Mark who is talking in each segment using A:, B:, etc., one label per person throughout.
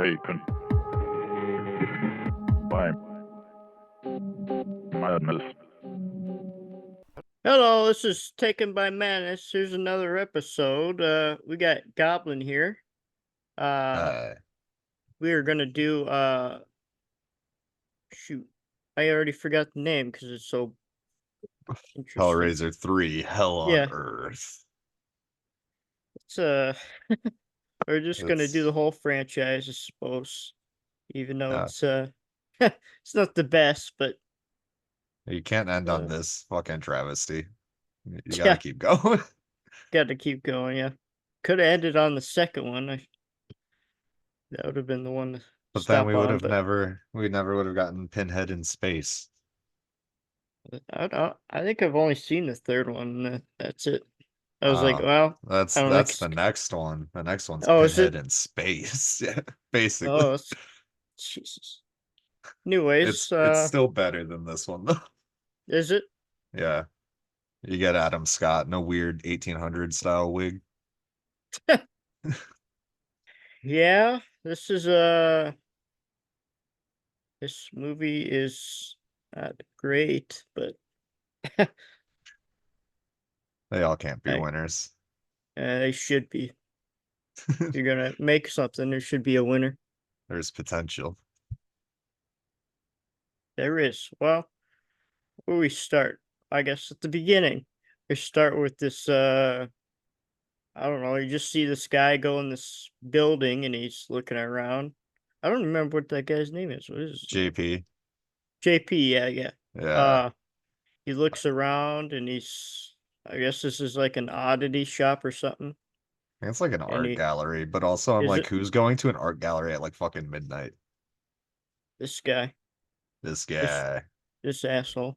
A: taken by madness.
B: Hello, this is Taken by Madness. Here's another episode. We got Goblin here. Uh,
C: Uh,
B: we are gonna do shoot, I already forgot the name because it's so interesting.
C: HellRaiser 3, Hell on
B: Yeah,
C: Earth.
B: it's we're just gonna do the
C: It's
B: whole franchise, I suppose. Even though
C: uh,
B: it's it's not the best, but
C: you can't end on
B: uh,
C: this fucking travesty. You gotta
B: yeah,
C: keep going.
B: got to keep going. Yeah, could have ended on the second one. That would have been the one to
C: But then
B: stop on, but.
C: we never would have gotten Pinhead in space.
B: I don't. I think I've only seen the third one. And that's it. I was like,
C: Uh,
B: well, I don't think
C: that's
B: it's.
C: the next one. The next one's
B: Oh, is
C: Pinhead
B: it?
C: in space. Yeah, basically.
B: Oh, Jesus.
C: It's
B: Anyways,
C: it's still better than this one though.
B: is it?
C: Yeah. You get Adam Scott in a weird 1800 style wig.
B: Yeah. This movie is not great, but
C: They all can't be
B: I
C: winners.
B: they should be. If you're gonna make something, there should be a winner.
C: There's potential.
B: There is. Well, where we start? I guess at the beginning. We start with this. I don't know. You just see this guy go in this building and he's looking around. I don't remember what that guy's name is. What is his name?
C: JP.
B: JP. Yeah, yeah.
C: Yeah.
B: Uh, he looks around and I guess this is like an oddity shop or something.
C: I think it's like an
B: And
C: art gallery, but also I'm
B: is
C: like,
B: it
C: who's going to an art gallery at like fucking midnight?
B: this guy,
C: This
B: this
C: guy.
B: this asshole.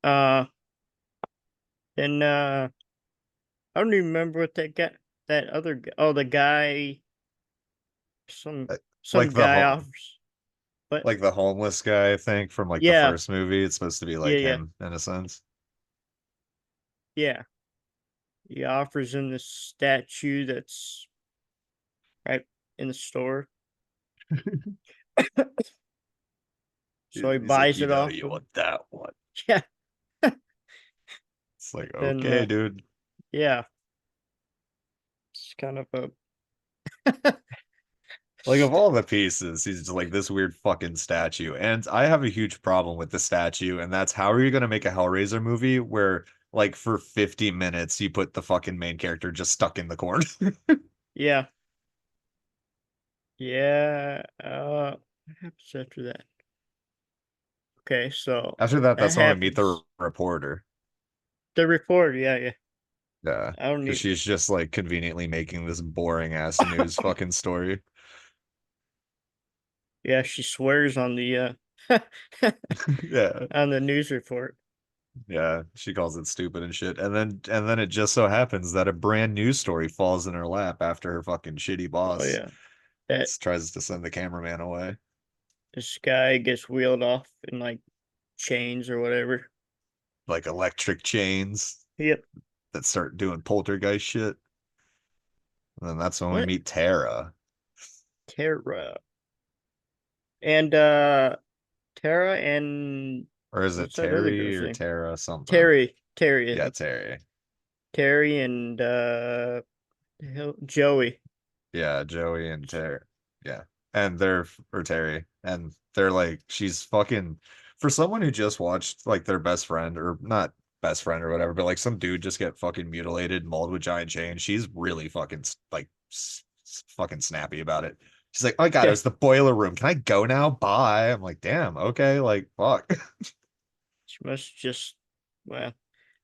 B: Uh, and I don't even remember what that other guy. Oh, the guy, some
C: Uh, Like
B: some guy offers. But
C: like the homeless guy, I think, from like the
B: yeah,
C: first movie. It's supposed to be
B: yeah,
C: like
B: yeah,
C: him in a sense.
B: yeah. He offers him this statue that's right in the store. So he
C: He's like,
B: buys
C: you
B: it
C: know,
B: off
C: you
B: him.
C: want that one.
B: Yeah.
C: It's like,
B: Then
C: okay, dude.
B: yeah, it's kind of a
C: Like of all the pieces, he's just like this weird fucking statue. And I have a huge problem with the statue, and that's how are you gonna make a Hellraiser movie where like for 50 minutes you put the fucking main character just stuck in the corner?
B: yeah. Yeah. What happens after that? Okay, so
C: After that,
B: that
C: that's when we meet the
B: happens.
C: reporter.
B: The reporter, yeah, yeah.
C: Yeah,
B: I don't
C: because
B: need
C: she's just like conveniently making this boring ass news fucking story.
B: yeah, she swears on the
C: Yeah,
B: on the news report.
C: yeah, she calls it stupid and shit. And then it just so happens that a brand new story falls in her lap after her fucking shitty
B: Oh
C: boss
B: yeah. That
C: tries to send the cameraman away.
B: this guy gets wheeled off in like chains or whatever.
C: Like electric chains
B: Yep.
C: that start doing poltergeist shit. And then that's when we
B: What?
C: meet Tara.
B: Terra. And Tara and
C: Or is it
B: what's that other
C: Terry
B: girl's
C: or
B: name?
C: Tara something?
B: Terry, I
C: Yeah,
B: think.
C: Terry.
B: Terry and Joey.
C: Yeah, Joey and Terry. Yeah. And they're or Terry. And they're like, she's fucking for someone who just watched like their best friend or not best friend or whatever, but like some dude just get fucking mutilated, mauled with giant chains. She's really fucking like fucking snappy about it. She's like, oh my God, it
B: Yeah,
C: was the boiler room. Can I go now? Bye. I'm like, damn, okay, like fuck.
B: she must just well,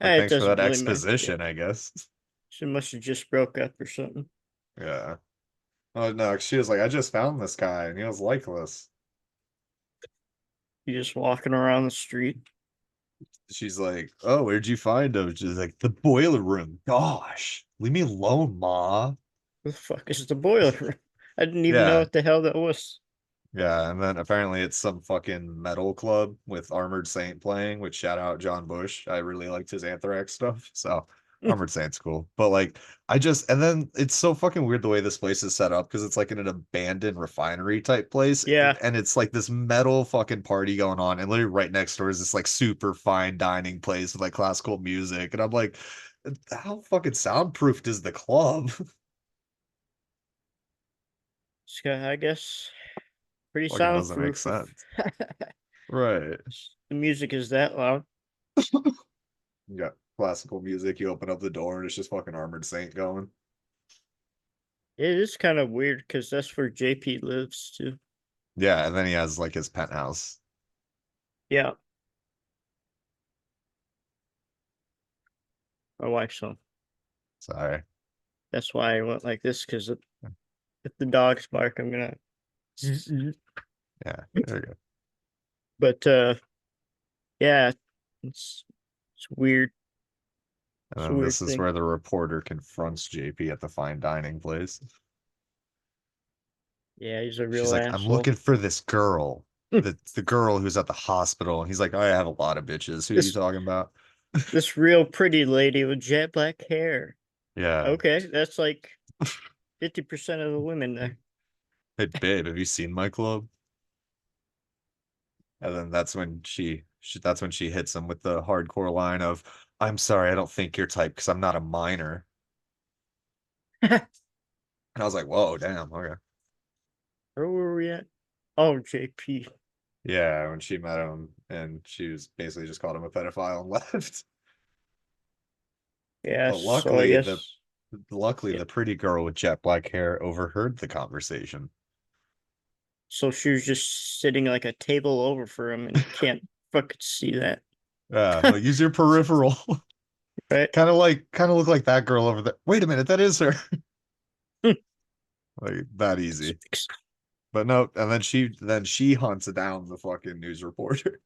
C: Like,
B: it
C: thanks for
B: doesn't
C: that
B: really matter. Yeah,
C: exposition, I guess.
B: she must have just broke up or something.
C: Yeah. Oh no, she was like, I just found this guy and he was likeless.
B: You just walking around the street.
C: She's like, oh, where'd you find him? She's like, the boiler room. Gosh, leave me alone, Ma.
B: What the fuck is the boiler room? I didn't even know
C: Yeah,
B: what the hell that was.
C: yeah. And then apparently it's some fucking metal club with Armored Saint playing, which shout out John Bush. I really liked his Anthrax stuff. So Armored Saint's cool, but like I just and then it's so fucking weird the way this place is set up because it's like in an abandoned refinery type place,
B: Yeah,
C: and it's like this metal fucking party going on, and literally right next door is this like super fine dining place with like classical music, and I'm like, how fucking soundproofed is the club?
B: I guess pretty
C: Fucking doesn't make
B: soundproof if
C: sense, right?
B: the music is that loud.
C: You got classical music, you open up the door, and it's just fucking Armored Saint going.
B: It is kind of weird because that's where JP lives too.
C: Yeah, and then he has like his penthouse.
B: Yeah, my wife's home.
C: Sorry.
B: That's why I went like this because if the dogs bark, I'm gonna.
C: Yeah, there you go.
B: But yeah, it's it's weird.
C: And
B: It's a
C: then
B: weird
C: this is
B: thing.
C: where the reporter confronts JP at the fine dining place.
B: Yeah, he's a
C: She's
B: real
C: like, I'm
B: asshole.
C: looking for this girl. The girl who's at the hospital. And he's like, I have a lot of bitches. Who are you
B: This
C: talking about?
B: this real pretty lady with jet black hair.
C: Yeah.
B: Okay, that's like 50% of the women there.
C: Hey, babe, have you seen my club? And then that's when she hits him with the hardcore line of, I'm sorry, I don't think you're type because I'm not a minor. And I was like, whoa, damn, okay.
B: Where were we at? Oh, JP.
C: Yeah, when she met him and she was basically just called him a pedophile and left.
B: Yeah,
C: But
B: so I guess
C: luckily
B: yeah.
C: the pretty girl with jet black hair overheard the conversation.
B: So she was just sitting like a table over for him, and he can't fucking see that,
C: Yeah, like use your peripheral.
B: right?
C: Kind of look like that girl over there. Wait a minute, that is her. Like that easy. But no, and then she hunts down the fucking news reporter.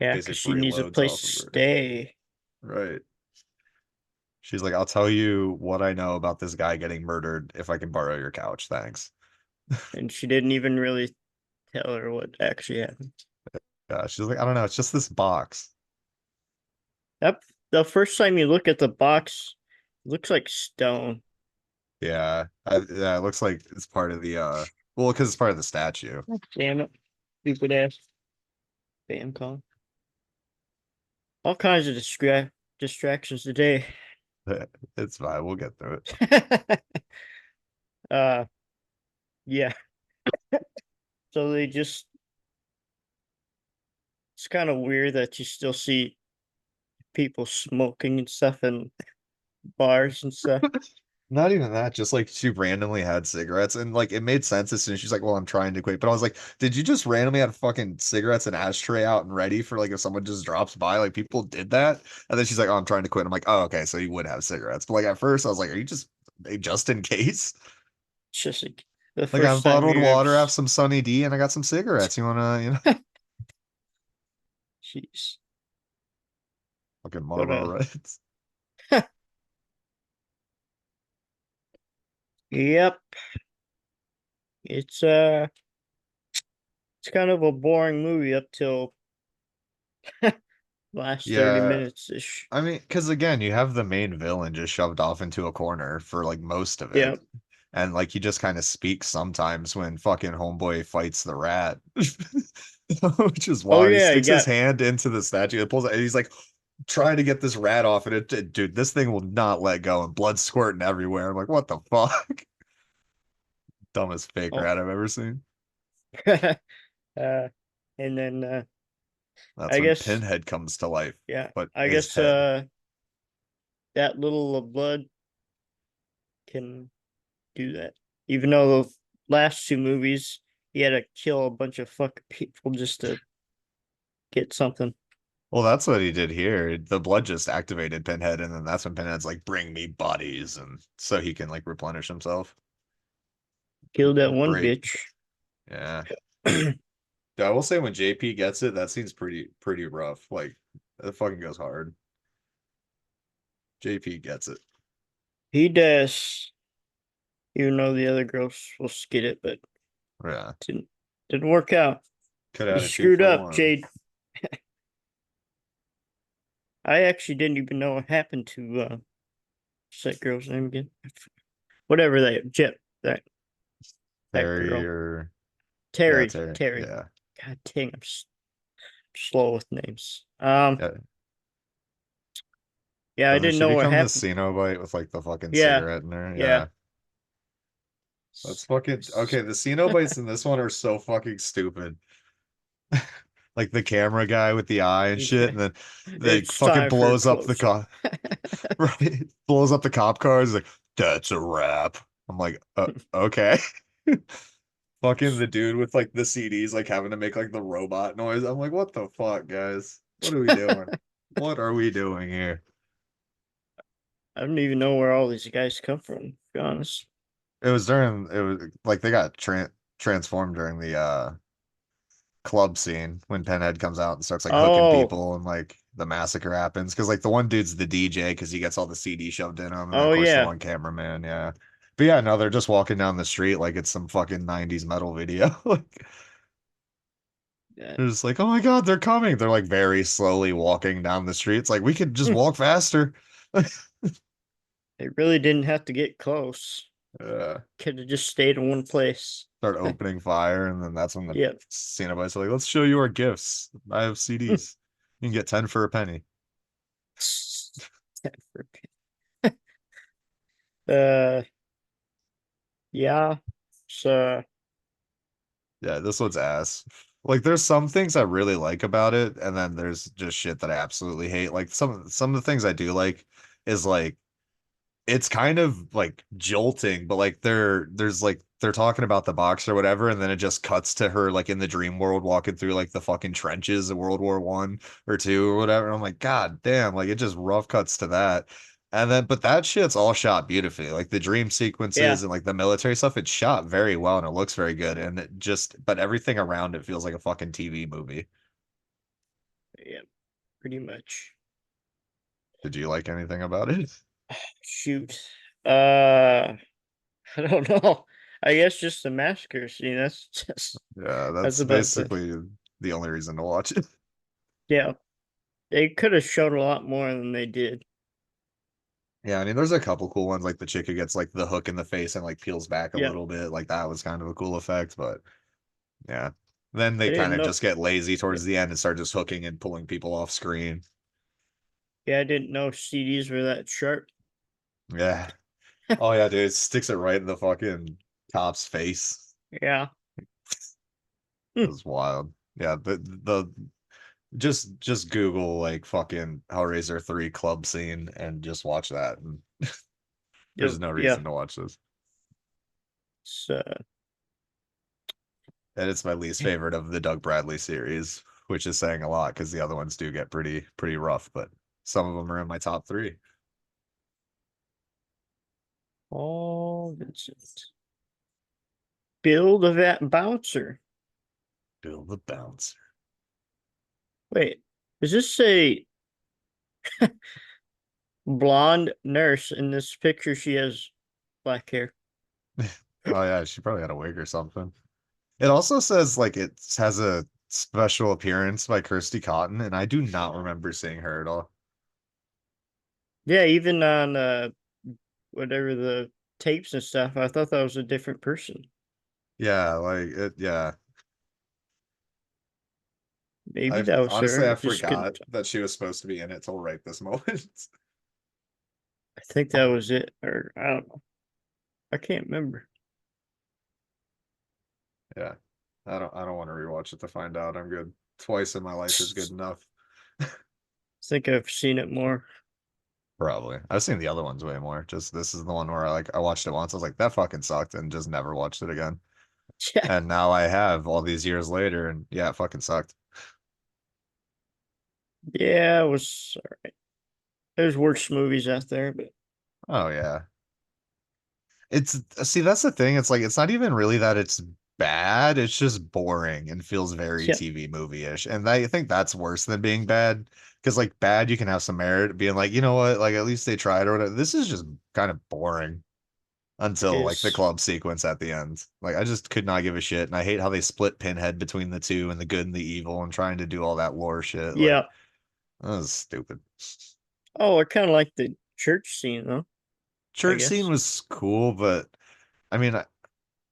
B: Yeah, because
C: Basically
B: she needs a
C: freeloads
B: place
C: off
B: to
C: of her.
B: stay,
C: Right. She's like, I'll tell you what I know about this guy getting murdered if I can borrow your couch. Thanks.
B: and she didn't even really tell her what actually happened.
C: Yeah, she's like, I don't know, it's just this box.
B: That the first time you look at the box, it looks like stone.
C: Yeah, it looks like it's part of the well, because it's part of the statue.
B: Damn it, stupid ass spam call. All kinds of distractions today.
C: It's fine, we'll get through it.
B: uh, yeah. So they just it's kind of weird that you still see people smoking and stuff in bars and stuff.
C: Not even that, just like she randomly had cigarettes and like it made sense as soon as she's like, well, I'm trying to quit. But I was like, did you just randomly have fucking cigarettes and ashtray out and ready for like if someone just drops by? Like people did that. And then she's like, oh, I'm trying to quit. I'm like, oh, okay, so you would have cigarettes. But like at first I was like, are you just in case?
B: It's just like the
C: Like I have
B: first time
C: bottled
B: you're
C: water, I have some Sunny D, and I got some cigarettes. You wanna,
B: jeez.
C: fucking
B: But
C: Marlboro Reds.
B: yep. It's it's kind of a boring movie up till last 30
C: Yeah,
B: minutes ish.
C: I mean, because again, you have the main villain just shoved off into a corner for like most of
B: Yeah.
C: it. And like he just kind of speaks sometimes when fucking homeboy fights the rat. Which is
B: Oh
C: wild. He
B: yeah, you
C: sticks his
B: got
C: hand into the statue and pulls it, and he's like trying to get this rat off, and dude, this thing will not let go, and blood squirting everywhere. I'm like, what the fuck? Dumbest fake
B: oh
C: rat I've ever seen.
B: uh and then
C: That's
B: I
C: when
B: guess
C: Pinhead comes to life,
B: yeah,
C: but
B: I
C: his
B: guess
C: head.
B: that little of blood can do that. Even though the last two movies he had to kill a bunch of fucking people just to get something.
C: Well, that's what he did here. The blood just activated Pinhead, and then that's when Pinhead's like, "Bring me bodies," and so he can like replenish himself.
B: Killed that one
C: Great,
B: bitch.
C: yeah. Yeah, I will say when JP gets it, that seems pretty rough. Like, it fucking goes hard. JP gets it.
B: He does, even though the other girls will skid it, but
C: Yeah,
B: didn't didn't work out.
C: could
B: You
C: have had a two
B: screwed
C: for
B: up,
C: one.
B: Jade. I actually didn't even know what happened to What's that girl's name again? Whatever that Jip that
C: Terry
B: girl.
C: or yeah,
B: Terry.
C: Terry.
B: Terry.
C: Yeah.
B: God dang, I'm slow with names.
C: Yeah.
B: Yeah, I
C: Doesn't
B: didn't
C: she
B: know what
C: become the
B: happened.
C: Cenobite with like the fucking
B: Yeah,
C: cigarette in her?
B: yeah.
C: Yeah. That's fucking okay. The Cenobites in this one are so fucking stupid. Like the camera guy with the eye and shit,
B: Yeah.
C: and then they
B: It's
C: fucking
B: time for a
C: blows up the
B: close up.
C: cop, right? Blows up the cop cars. Like, that's a wrap. I'm like, okay. Fucking the dude with like the CDs, like having to make like the robot noise. I'm like, what the fuck, guys? What are we doing? What are we doing here?
B: I don't even know where all these guys come from, to be honest.
C: It was like they got transformed during the club scene when Pinhead comes out and starts like hooking
B: Oh,
C: people and like the massacre happens because like the one dude's the DJ because he gets all the CD shoved in him, and then of
B: oh
C: course the
B: yeah.
C: one cameraman, yeah. But yeah, no, they're just walking down the street like it's some fucking 90s metal video. Like
B: Yeah.
C: they're just like, oh my God, they're coming. They're like very slowly walking down the street. It's like we could just walk faster.
B: They really didn't have to get close.
C: uh,
B: Could have just stayed in one place.
C: Start opening fire, and then that's when the
B: Yep.
C: Cenobites are like, let's show you our gifts. I have CDs. You can get 10 for a penny.
B: uh, yeah. So,
C: Yeah, this one's ass. Like there's some things I really like about it, and then there's just shit that I absolutely hate. Like some of the things I do like is like it's kind of like jolting, but like there's like they're talking about the box or whatever, and then it just cuts to her like in the dream world walking through like the fucking trenches of World War I or two or whatever. And I'm like, God damn, like it just rough cuts to that. And then but that shit's all shot beautifully. Like the dream
B: yeah.
C: sequences and like the military stuff, it's shot very well and it looks very good. And it just but everything around it feels like a fucking TV movie.
B: Yeah. Pretty much.
C: Did you like anything about it?
B: Shoot. Uh, I don't know. I guess just the massacre scene. That's just
C: Yeah,
B: that's
C: that's
B: about the
C: basically the only reason to watch it.
B: yeah. They could have showed a lot more than they did.
C: Yeah, I mean, there's a couple cool ones, like the chick who gets like the hook in the face and like peels back a
B: Yeah.
C: little bit. Like that was kind of a cool effect, but yeah. Then
B: I
C: they kind
B: didn't
C: of
B: know.
C: just get lazy
B: Yeah.
C: towards the end and start just hooking and pulling people off screen.
B: Yeah, I didn't know CDs were that sharp.
C: Yeah. Oh yeah, dude, it sticks it right in the fucking cop's face.
B: Yeah.
C: It
B: Hmm.
C: was wild. Yeah, the just Google like fucking HellRaiser 3 club scene and just watch that. And
B: Yep.
C: there's no
B: Yeah.
C: reason to watch this.
B: So
C: And it's my least favorite of the Doug Bradley series, which is saying a lot because the other ones do get pretty rough, but some of them are in my top three.
B: Paul Vincent. Bill the Vat Bouncer.
C: Bill the Bouncer.
B: Wait, does this say blonde nurse in this picture? She has black hair.
C: Oh yeah, she probably had a wig or something. It also says like it has a special appearance by Kirsty Cotton, and I do not remember seeing her at all.
B: Yeah, even on whatever the tapes and stuff, I thought that was a different person.
C: Yeah, like it, yeah.
B: Maybe
C: I
B: that was
C: honestly
B: her.
C: I
B: I just couldn't
C: forgot
B: tell.
C: that she was supposed to be in it till right this moment.
B: I think that was it, or I don't know. I can't remember.
C: Yeah. I don't want to rewatch it to find out. I'm good. Twice in my life is good
B: I
C: enough.
B: think I've seen it more.
C: Probably. I've seen the other ones way more. Just this is the one where I watched it once. I was like, that fucking sucked, and just never watched it again.
B: Yeah,
C: And now I have all these years later, and yeah, it fucking sucked.
B: yeah, it was all right. There's worse movies out there, but
C: Oh yeah. It's see, that's the thing. It's like it's not even really that it's bad. It's just boring and feels very
B: yeah,
C: TV movie-ish. And I think that's worse than being bad. Because like bad, you can have some merit being like, you know what, like at least they tried or whatever. This is just kind of boring until like the
B: is
C: club sequence at the end. Like I just could not give a shit. And I hate how they split Pinhead between the two and the good and the evil and trying to do all that lore shit. Like
B: yeah.
C: that was stupid.
B: Oh, I kind of like the church scene though. I
C: church scene
B: guess.
C: was cool, but I mean,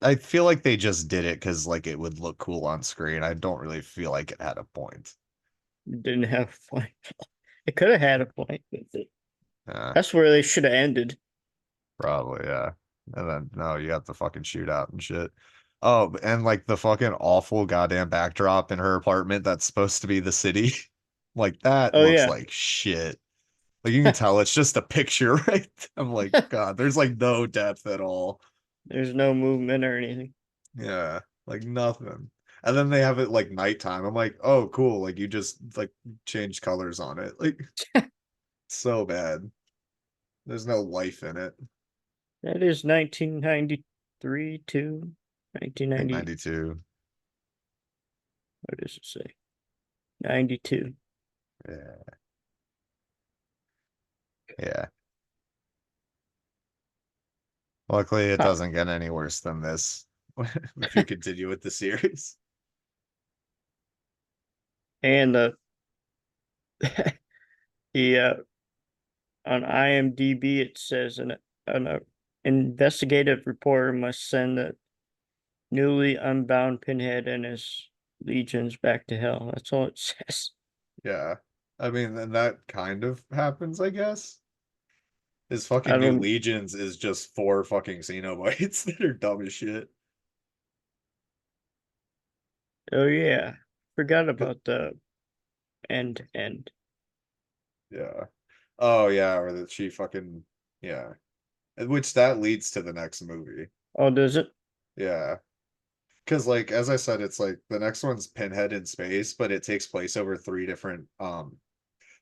C: I feel like they just did it because like it would look cool on screen. I don't really feel like it had a point.
B: Didn't have a point. It could have had a point with it.
C: Yeah,
B: That's where they should have ended.
C: probably, yeah. And then no, you have the fucking shootout and shit. Oh, and like the fucking awful goddamn backdrop in her apartment that's supposed to be the city. Like that
B: Oh
C: looks
B: yeah.
C: like shit. Like you can tell it's just a picture, right? I'm like, God, there's like no depth at all.
B: There's no movement or anything.
C: Yeah, like nothing. And then they have it like nighttime. I'm like, oh, cool. Like you just like change colors on it. Like so bad. There's no life in it.
B: That is 1993 to
C: I think
B: 1990.
C: 92.
B: What does it say? 92.
C: Yeah. Yeah. Luckily, it
B: Huh.
C: doesn't get any worse than this if you continue with the series.
B: And the on IMDb it says an investigative reporter must send the newly unbound Pinhead and his legions back to hell. That's all it says.
C: Yeah. I mean, then that kind of happens, I guess. His
B: I
C: fucking new
B: don't.
C: legions is just four fucking Xenobites that are dumb as shit.
B: Oh yeah, forgot
C: 'Cause-
B: about the end.
C: Yeah. Oh yeah, or that she fucking yeah. Which that leads to the next movie.
B: Oh, does it?
C: Yeah. Because like as I said, it's like the next one's Pinhead in space, but it takes place over three different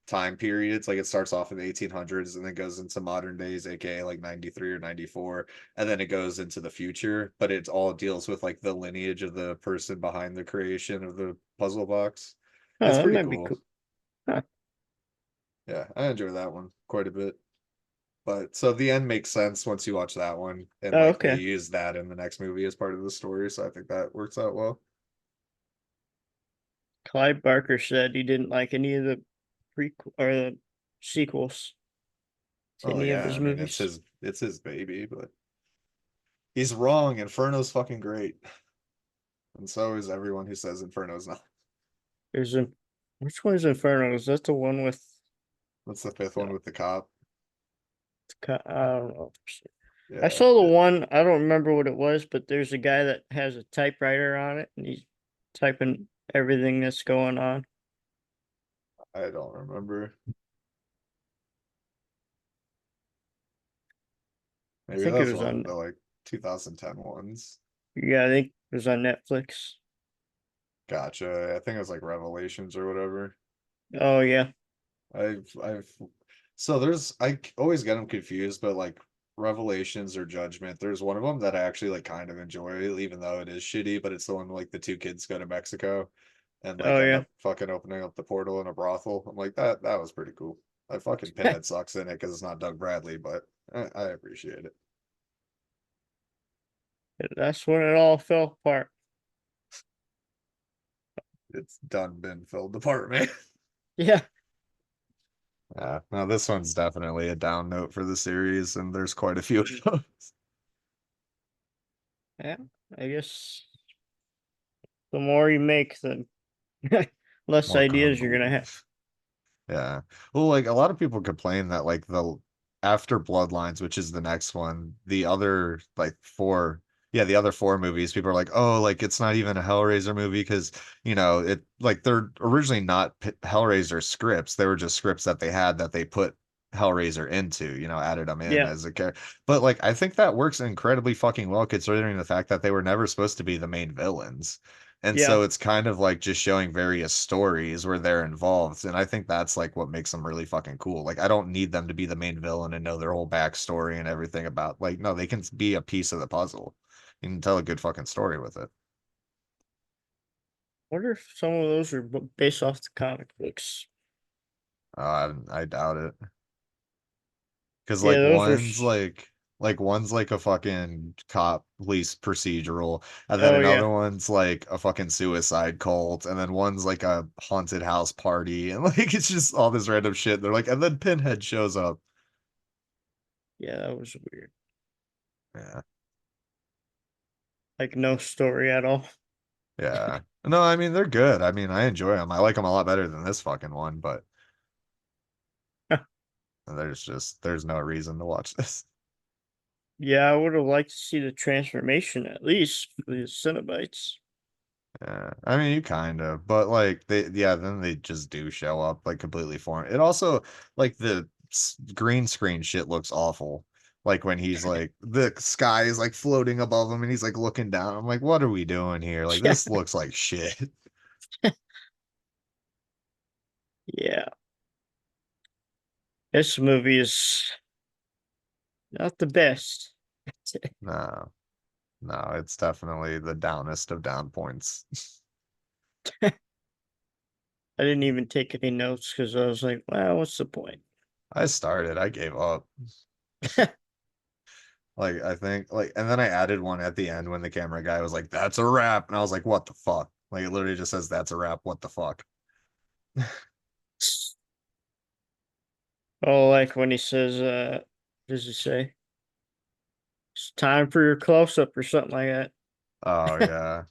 C: time periods. Like it starts off in the 1800s and then goes into modern days, aka like 93 or 94, and then it goes into the future, but it all deals with like the lineage of the person behind the creation of the puzzle box.
B: Oh,
C: It's
B: that
C: pretty
B: might be
C: cool.
B: cool. Huh.
C: Yeah, I enjoy that one quite a bit. But so the end makes sense once you watch that one, and
B: Oh,
C: like they
B: okay.
C: use that in the next movie as part of the story, so I think that works out well.
B: Clive Barker said he didn't like any of the prequel or the sequels to
C: Oh
B: any of
C: yeah,
B: his
C: I mean
B: movies.
C: it's his baby, but he's wrong. Inferno's fucking great. And so is everyone who says Inferno's not.
B: There's a which one is Inferno? Is that the one with
C: What's the fifth one
B: uh,
C: with the cop?
B: I don't know. I
C: Yeah,
B: saw the one, I don't remember what it was, but there's a guy that has a typewriter on it and he's typing everything that's going on.
C: I don't remember.
B: I
C: Maybe that
B: think it
C: was
B: was
C: one of
B: on,
C: the like 2010 ones.
B: yeah, I think it was on Netflix.
C: Gotcha. I think it was like Revelations or whatever.
B: Oh yeah.
C: I've so there's always get them confused, but like Revelations or Judgment, there's one of them that I actually like kind of enjoy, even though it is shitty, but it's the one like the two kids go to Mexico and like
B: Oh
C: end
B: yeah.
C: up fucking opening up the portal in a brothel. I'm like that was pretty cool. I fucking Pinhead sucks in it because it's not Doug Bradley, but I appreciate it.
B: That's when it all fell apart.
C: It's done been filled department.
B: Yeah.
C: Yeah, now this one's definitely a down note for the series, and there's quite a few of those.
B: Yeah. I guess the more you make, the less
C: More
B: ideas you're gonna have.
C: convoluted. Yeah. Well, like a lot of people complain that like the after Bloodlines, which is the next one, the other like four, yeah, the other four movies, people are like, oh, like it's not even a Hellraiser movie because it like they're originally not Hellraiser scripts. They were just scripts that they had that they put Hellraiser into, added them in
B: Yeah.
C: as a character. But like I think that works incredibly fucking well considering the fact that they were never supposed to be the main villains. And
B: Yeah.
C: so it's kind of like just showing various stories where they're involved. And I think that's like what makes them really fucking cool. Like, I don't need them to be the main villain and know their whole backstory and everything about, like, no, they can be a piece of the puzzle. You can tell a good fucking story with it.
B: Wonder if some of those are based off the comic books.
C: I doubt it. Because
B: Yeah,
C: like
B: those were.
C: one's like a fucking cop police procedural, and then
B: Oh
C: another
B: yeah.
C: one's like a fucking suicide cult, and then one's like a haunted house party, and like it's just all this random shit. They're like, and then Pinhead shows up.
B: Yeah, that was weird.
C: Yeah.
B: Like no story at all.
C: Yeah. No, I mean they're good. I mean, I enjoy them. I like them a lot better than this fucking one, but there's no reason to watch this.
B: Yeah, I would have liked to see the transformation at least for the Cenobites.
C: Yeah. I mean, you kind of, but like yeah, then they just do show up like completely foreign. It also like the green screen shit looks awful. Like when he's like the sky is like floating above him and he's like looking down. I'm like, what are we doing here? Like
B: Yeah,
C: this looks like shit.
B: yeah. This movie is not the best.
C: No, no, it's definitely the downest of down points.
B: I didn't even take any notes because I was like, well, what's the point?
C: I gave up. Like I think like and then I added one at the end when the camera guy was like, "That's a wrap," and I was like, "What the fuck?" Like it literally just says, "That's a wrap." What the fuck?
B: Oh, like when he says, what does he say? It's time for your close up or something like
C: Oh
B: that.
C: yeah.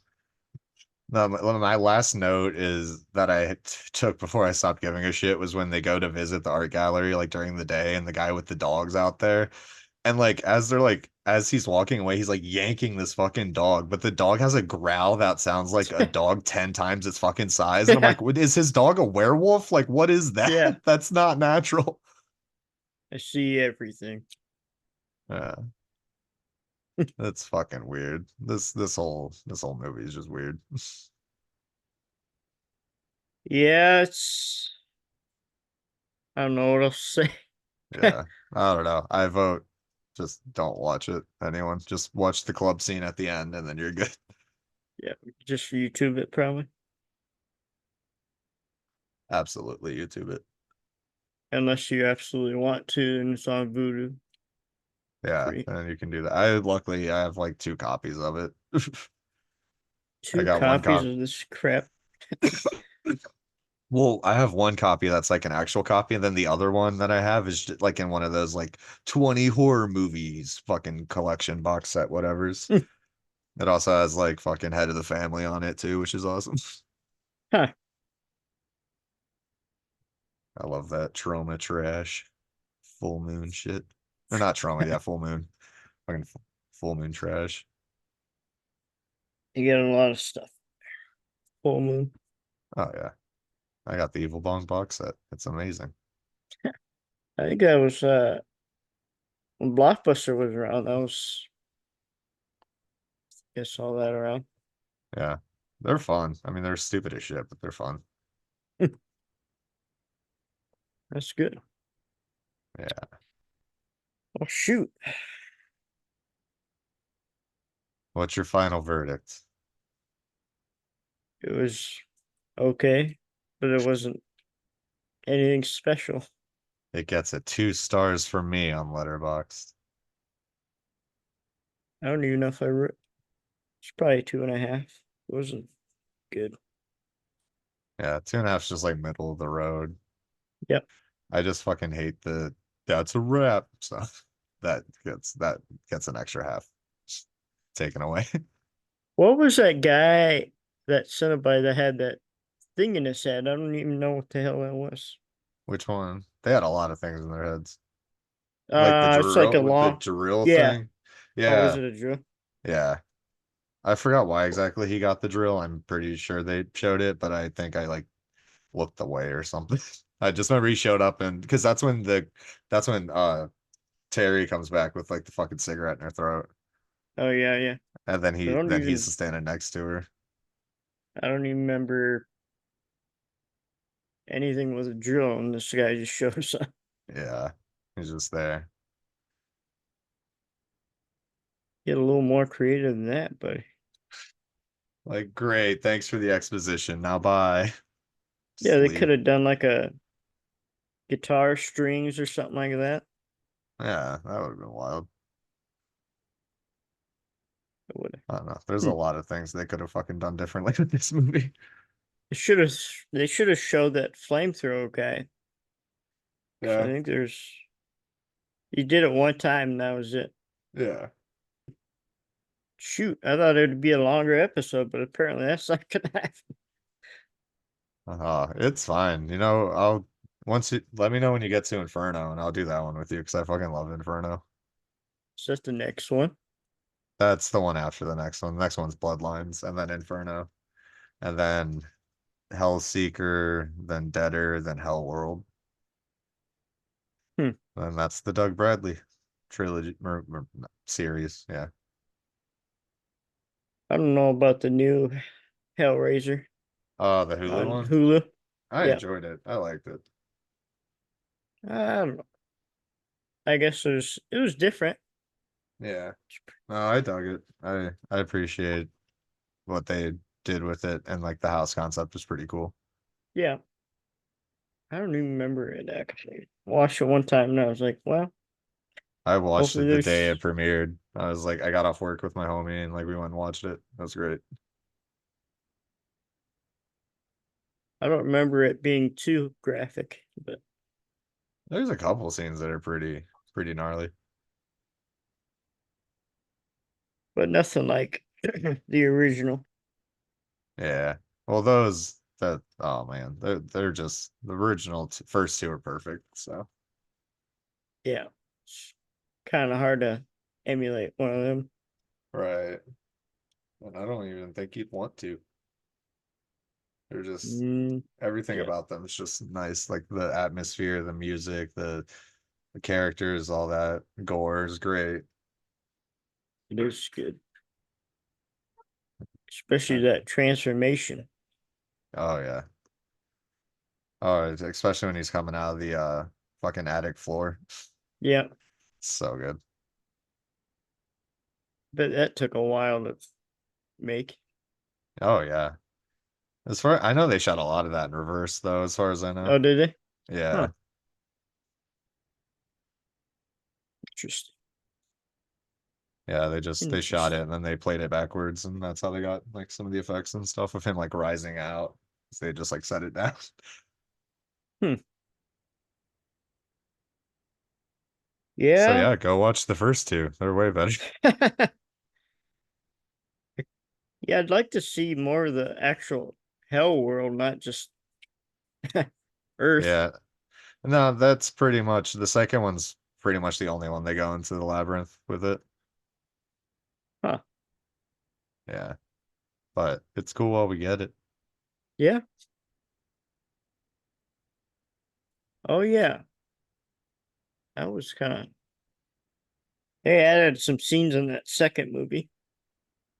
C: No, my last note is that I took before I stopped giving a shit was when they go to visit the art gallery like during the day and the guy with the dogs out there. And like as they're like as he's walking away, he's like yanking this fucking dog, but the dog has a growl that sounds like a dog 10 times its fucking size. And I'm
B: Yeah,
C: like, is his dog a werewolf? Like, what is
B: yeah.
C: that? That's not natural.
B: I see everything.
C: Yeah, that's fucking weird. This whole movie is just weird.
B: Yeah, it's I don't know what else to say.
C: Yeah, I don't know. I vote just don't watch it. Anyone, just watch the club scene at the end and then you're good.
B: Yeah, just for YouTube it probably.
C: Absolutely, YouTube it.
B: Unless you absolutely want to and it's on Voodoo.
C: Yeah,
B: Free.
C: and you can do that. I have like two copies of it. I
B: Two
C: got one
B: copies
C: copy.
B: of this crap.
C: Well, I have one copy that's like an actual copy, and then the other one that I have is just like in one of those like 20 horror movies fucking collection box set whatevers. It also has like fucking Head of the Family on it too, which is awesome.
B: Huh.
C: I love that trauma trash. Full moon shit. Or not trauma, yeah, full moon. Fucking full moon trash.
B: You get a lot of stuff. Full moon.
C: Oh yeah. I got the Evil Bong box set. It's amazing.
B: I think that was when Blockbuster was around. That was I guess all that around.
C: Yeah. They're fun. I mean, they're stupid as shit, but they're fun.
B: That's good.
C: Yeah.
B: Oh shoot.
C: What's your final verdict?
B: It was okay, but it wasn't anything special.
C: It gets a 2 stars from me on Letterboxd.
B: I don't even know if I wrote it's probably 2.5. It wasn't good.
C: Yeah, 2.5's just like middle of the road.
B: Yep.
C: I just fucking hate the that's a wrap stuff. That gets an extra half taken away.
B: What was that guy that Cenobite that had that thing in his head? I don't even know what the hell that was.
C: Which one? They had a lot of things in their heads. Like the
B: It's like a
C: drill with the
B: long.
C: drill
B: Yeah.
C: thing.
B: Oh, was
C: Yeah,
B: it a drill?
C: yeah. I forgot why exactly he got the drill. I'm pretty sure they showed it, but I think I like looked away or something. I just remember he showed up and because that's when Terry comes back with like the fucking cigarette in her throat.
B: Oh yeah, yeah.
C: And then
B: I
C: he
B: don't
C: then he's
B: even.
C: standing next to her.
B: I don't even remember anything with a drill, and this guy just shows up.
C: Yeah. He's just there.
B: Get a little more creative than that, but
C: Like, great, thanks for the exposition. Now bye.
B: yeah,
C: Just
B: they could
C: leave.
B: have done like a guitar strings or something like that.
C: Yeah, that would have been wild.
B: It would.
C: I don't know. There's a
B: Hmm.
C: lot of things they could have fucking done differently with this movie.
B: It should have. They should have showed that flamethrower guy. 'Cause I
C: Yeah.
B: think there's. You did it one time, and that was it.
C: Yeah.
B: Shoot, I thought it'd be a longer episode, but apparently that's not gonna happen.
C: It's fine. You know, I'll once you let me know when you get to Inferno, and I'll do that one with you because I fucking love Inferno.
B: It's just the next one.
C: That's the one after the next one. The next one's Bloodlines, and then Inferno, and then Hellseeker, then Deader, then Hellworld.
B: Hmm.
C: And that's the Doug Bradley trilogy series. Yeah.
B: I don't know about the new HellRaiser
C: The Hulu
B: on
C: one.
B: Hulu.
C: I
B: Yeah,
C: enjoyed it. I liked it.
B: I don't know. I guess it was different.
C: Yeah. No, I dug it. I appreciate what they did with it, and like the house concept was pretty cool.
B: Yeah, I don't even remember it actually. Watched it one time and I was like, well,
C: I watched
B: hopefully
C: it the day it
B: there's.
C: premiered. I was like, I got off work with my homie and like we went and watched it. That was great.
B: I don't remember it being too graphic,
C: There's a couple scenes that are pretty gnarly.
B: but nothing like the original.
C: Yeah. Well, those that oh man, they're just the original first two are perfect. So
B: Yeah, it's kind of hard to emulate one of them.
C: right, and I don't even think you'd want to. They're just
B: Mm,
C: everything
B: yeah,
C: about them is just nice, like the atmosphere, the music, the characters, all that gore is great.
B: it is good, especially
C: Uh,
B: that transformation.
C: Oh yeah. Oh, especially when he's coming out of the fucking attic floor.
B: Yeah,
C: So good.
B: but that took a while to make.
C: Oh yeah. As far I know they shot a lot of that in reverse though, as far as I know.
B: Oh, did they? Huh,
C: Yeah.
B: interesting.
C: Yeah, they shot it
B: Interesting.
C: and then they played it backwards and that's how they got like some of the effects and stuff of him like rising out. So they just like set it down.
B: Hmm.
C: So
B: Yeah.
C: yeah, go watch the first two. They're way better.
B: Yeah, I'd like to see more of the actual hell world, not just Earth.
C: Yeah. No, that's pretty much the second one's pretty much the only one they go into the labyrinth with it.
B: Huh.
C: Yeah. But it's cool while we get it.
B: Yeah. Oh yeah. That was kind of. They added some scenes in that second movie.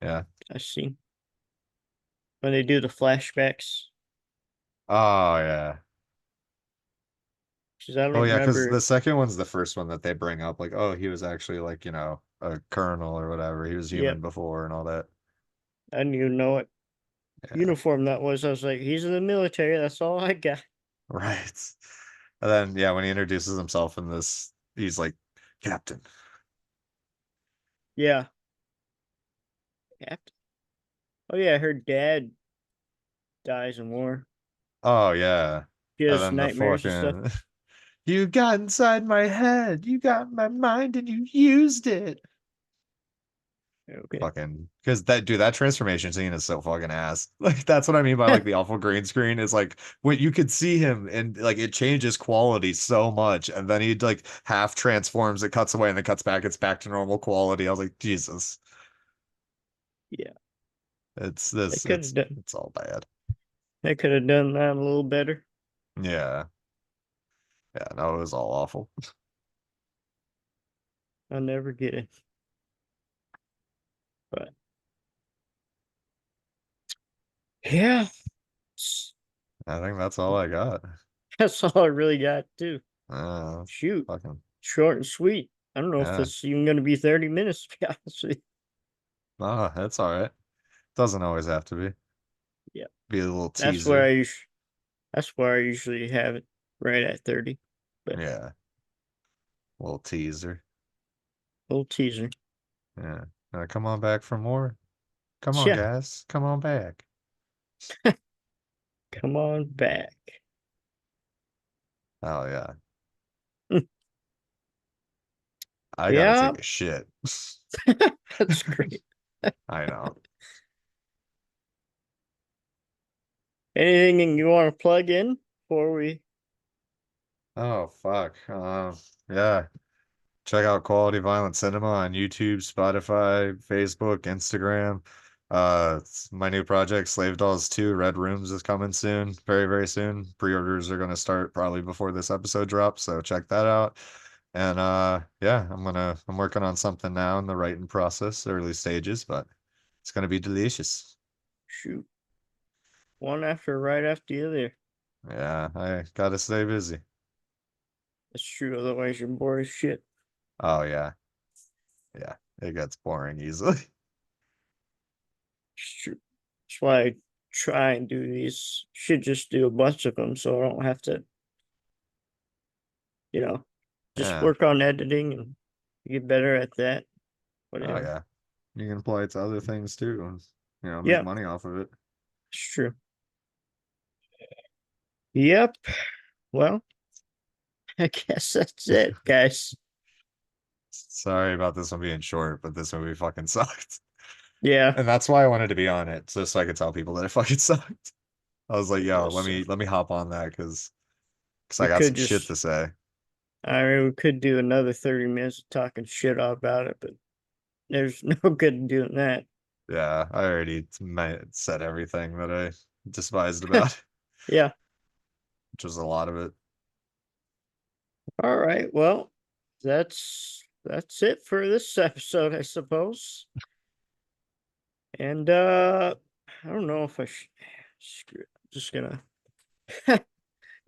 C: Yeah.
B: I seen when they do the flashbacks.
C: Oh yeah.
B: Because I
C: Oh
B: don't
C: yeah, because the
B: remember.
C: second one's the first one that they bring up, like, oh, he was actually like, a colonel or whatever. He was human
B: Yep.
C: before and all that.
B: I didn't even know what
C: Yeah.
B: uniform that was. I was like, he's in the military. That's all I got.
C: Right. And then yeah, when he introduces himself in this, he's like, Captain.
B: Yeah. Captain. Oh yeah, her dad dies in war.
C: Oh yeah.
B: She
C: And
B: has
C: then the
B: nightmares and stuff.
C: fucking you got inside my head, you got my mind and you used it.
B: Okay.
C: Fucking because that dude, that transformation scene is so fucking ass. Like that's what I mean by like the awful green screen is like when you could see him and like it changes quality so much, and then he like half transforms, it cuts away and then cuts back, it's back to normal quality. I was like, Jesus,
B: Yeah.
C: it's
B: They
C: this,
B: could have done.
C: it's all bad.
B: They could have done that a little better.
C: Yeah, yeah, no, it was all awful.
B: I'll never get it. But yeah,
C: I think that's all I got.
B: that's all I really got too.
C: Uh,
B: Shoot,
C: fucking
B: short and sweet. I don't know if
C: yeah,
B: it's even going to be 30 minutes, to be honest with
C: no, that's all right. Doesn't always have to be.
B: you. Yeah,
C: Be a little
B: that's where
C: teaser.
B: that's where I usually have it, right at 30. But
C: Yeah, little teaser.
B: little teaser.
C: Yeah. Come on back for more. Come on,
B: Yeah,
C: guys. Come on back.
B: come on back.
C: Oh yeah. I gotta
B: Yeah,
C: take a shit.
B: that's great.
C: I know.
B: Anything you want to plug in before we?
C: Oh fuck. Yeah. Check out Quality Violent Cinema on YouTube, Spotify, Facebook, Instagram. My new project, Slave Dolls 2, Red Rooms is coming soon, very, very soon. Pre-orders are gonna start probably before this episode drops, so check that out. And yeah, I'm working on something now in the writing process, early stages, but it's gonna be delicious.
B: Shoot, one after right after the other.
C: Yeah, I gotta stay busy.
B: That's true. Otherwise, you're bored as shit.
C: Oh yeah, yeah. It gets boring easily.
B: It's true. That's why I try and do these. Should just do a bunch of them so I don't have to, you know, just
C: Yeah.
B: work on editing and get better at that.
C: Oh
B: Whatever.
C: yeah. You can apply it to other things too and make
B: Yeah,
C: money off of it.
B: it's true. Yep. Well, I guess that's it, guys.
C: Sorry about this one being short, but this movie fucking sucked.
B: Yeah,
C: And that's why I wanted to be on it, just so I could tell people that it fucking sucked. I was like,
B: I
C: yo,
B: guess so.
C: let me hop on that because I
B: We
C: got
B: could
C: some shit
B: just,
C: to say.
B: I mean, we could do another 30 minutes of talking shit about it, but there's no good in doing that.
C: Yeah, I already said everything that I despised about it,
B: Yeah.
C: which was a lot of it.
B: All right. Well, that's it for this episode, I suppose. And I don't know if I should screw it. I'm just gonna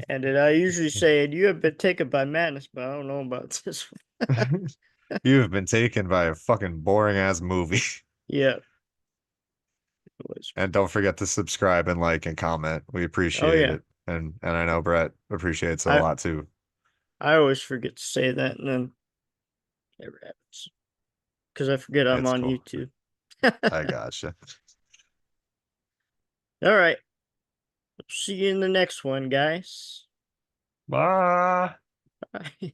B: end it. I usually say you have been taken by madness, but I don't know about this one.
C: You have been taken by a fucking boring ass movie.
B: Yeah, it was.
C: And don't forget to subscribe and like and comment. We
B: Oh
C: appreciate
B: yeah.
C: it. And I know Brett appreciates it a
B: I
C: lot too.
B: I always forget to say that and then it never happens. Because I forget I'm
C: It's
B: on
C: cool.
B: YouTube.
C: I gotcha.
B: All right. See you in the next one, guys.
C: Bye.
B: Bye.